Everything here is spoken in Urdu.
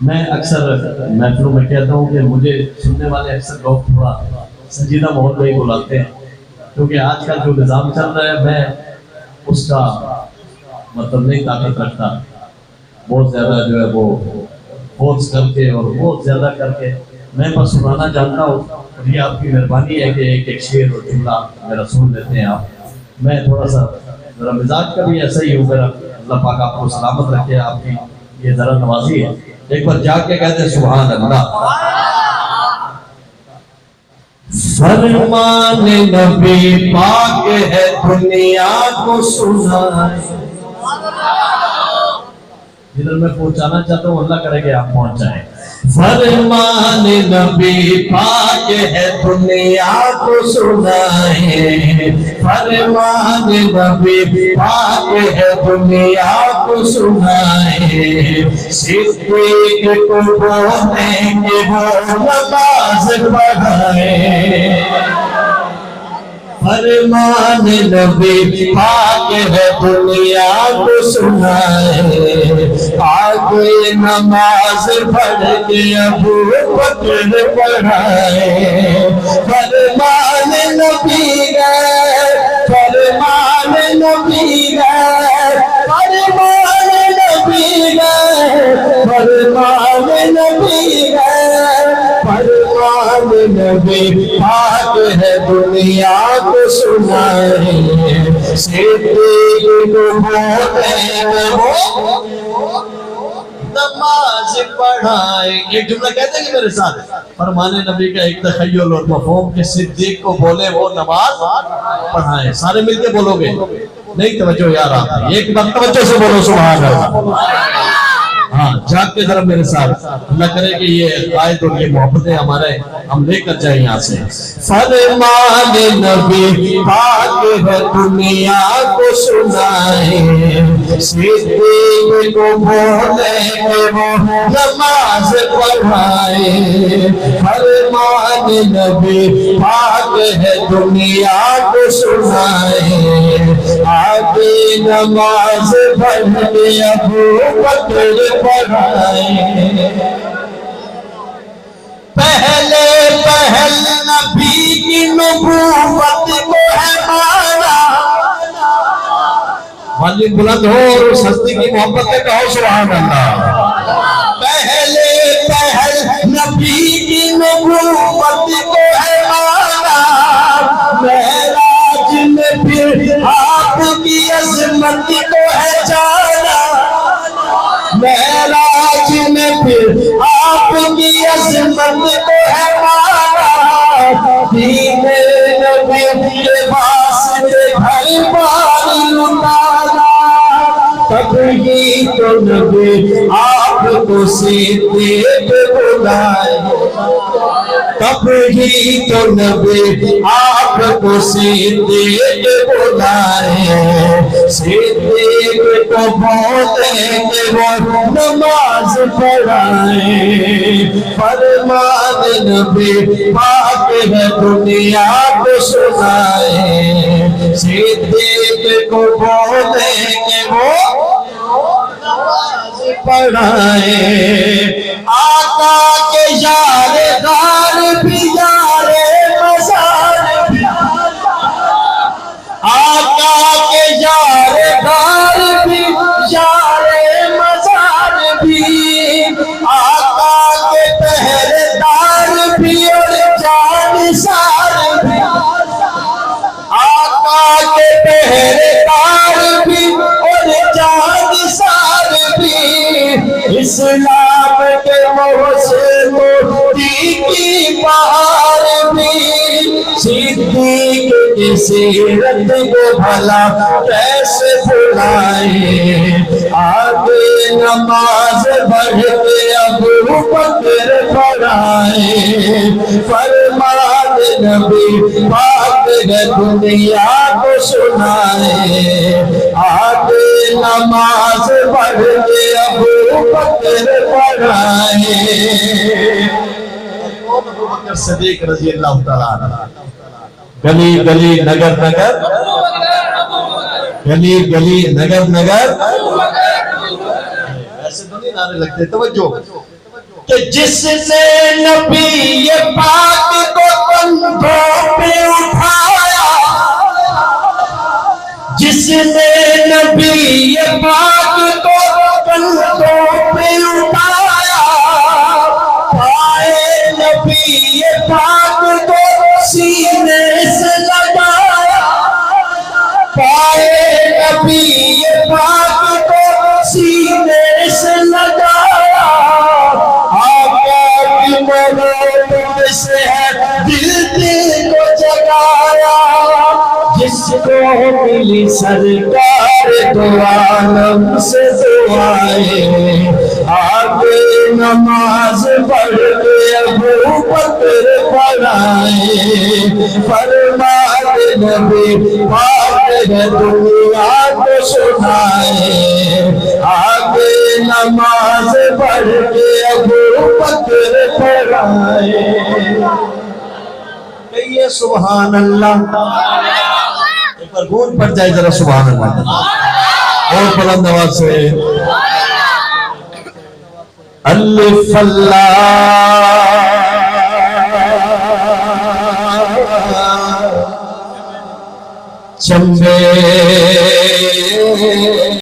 میں اکثر محفلوں میں کہتا ہوں کہ مجھے سننے والے اکثر لوگ تھوڑا سنجیدہ ماحول میں ہی بلاتے ہیں، کیونکہ آج کل جو نظام چل رہا ہے میں اس کا مطلب نہیں طاقت رکھتا، بہت زیادہ جو ہے وہ فورس کر کے اور بہت زیادہ کر کے میں بس سنانا جانتا ہوں، اور یہ آپ کی مہربانی ہے کہ ایک ایک شعر اور جملہ میرا سن لیتے ہیں آپ۔ میں تھوڑا سا ذرا مزاج کا بھی ایسا ہی ہوں، میرا اللہ پاک آپ کو سلامت رکھے، آپ کی یہ ذرا نوازی ہے۔ ایک بار جا کے کہتے ہیں سبحان اللہ۔ فرمان نبی پاک ہے دنیا کو سنائے، جدھر میں پہنچانا چاہتا ہوں اللہ کرے کہ آپ پہنچ جائیں۔ فرمان نبی پاک ہے دنیا کو سنائے، فرمان نبی پاک ہے دنیا کو سنائے، صدیق کو بولیں کہ وہ نماز پڑھائے۔ فرمان نبی پاک ہے دنیا کو سنائے، آگے نماز پڑھ کے ابو بکر پڑھائے۔ فرمان نبی ہے، فرمان نبی ہے، فرمان نبی ہے، فرمان نبی ہے، فرمان نبی پاک ہے دنیا کو سنائے، صدیق کو بولیں وہ نماز پڑھائے۔ ایک جملہ کہتے ہیں کہ میرے ساتھ، فرمان نبی کا ایک تخیل اور مفہوم کہ صدیق کو بولے وہ نماز پڑھائے۔ سارے مل کے بولو گے؟ نہیں توجہ یار، آپ ایک بار توجہ سے بولو سبحان اللہ۔ ہاں جاگ کے ذرا میرے ساتھ، اللہ کرے کہ یہ عقائد اور یہ محبتیں ہمارے ہم لے کر جائیں یہاں سے۔ فرمان نبی پاک ہے دنیا کو سنائے، صدیق کو بولیں کہ وہ نماز پڑھائے۔ فرمان نبی پاک ہے دنیا کو سنائے، آگے نماز پڑھ کے ابو بکر پڑھائے۔ پہلے پہل نبی کی نبوت کو ہے مانا، والی بلند ہو اور اس ہستی کی محبت میں کہو سبحان اللہ۔ پہلے پہل نبی کی نبوت کو ہے مانا، معراج میں پھر آپ کی عظمت کو ہے جانا، معراج میں پھر آپ کی عظمت کو ہے مانا، دین نبی کے واسطے گھر بار لٹانا، تب ہی تو نبی آپ کو صدیق بلائے، تب ہی تو نبی آپ کو صدیق بلائے، صدیق کو بولیں کہ وہ نماز پڑھائے۔ فرمان نبی پاک ہے دنیا کو سنائے، صدیق کو بولیں کہ وہ نماز پڑھائے۔ آقا کے یار غار بھی یار مزار بھی، آقا کے یار غار بھی یار مزار بھی، آقا کے پہرے دار بھی اور جانثار بھی، آقا کے پہرے دار بھی اور جانثار بھی، اسلام کے موسم موتی کی بہار بھی، صدیق کی سیرت کو بھلا کیسے بھلائے، آگے نماز پڑھ کے ابو بکر پڑھائے۔ فرمان نبی پاک ہے دنیا کو سنائے، آگے نماز پڑھ کے ابو بکر پڑھائے۔ ابو بکر صدیق رضی اللہ تعالیٰ عنہ، گلی گلی نگر نگر گلی گلی نگر نگر ایسے تو نہیں نعرے لگتے. توجہ کہ جس نے نبی پاک کو کندھوں پہ اٹھایا، جس نے نبی پاک کو کندھوں پہ اٹھایا، پائے نبی پاک کو سینے سے لگایا، پائے نبی پاک کو سینے سے لگایا، آقا کی محبت سے ہے دل کو جگایا، جس کو ملی سرکار دو عالم سے دعائیں، آگے نماز پڑھ کے ابو بکر پڑھائے، فرماتے نبی پاک ہے دنیا کو سنائے، آگے نماز پڑھ کے ابو بکر پڑھائے. کہیے سبحان اللہ. ایک بار گونج پڑ جائے ذرا سبحان اللہ. اور بلند آواز سے الف اللہ چمبے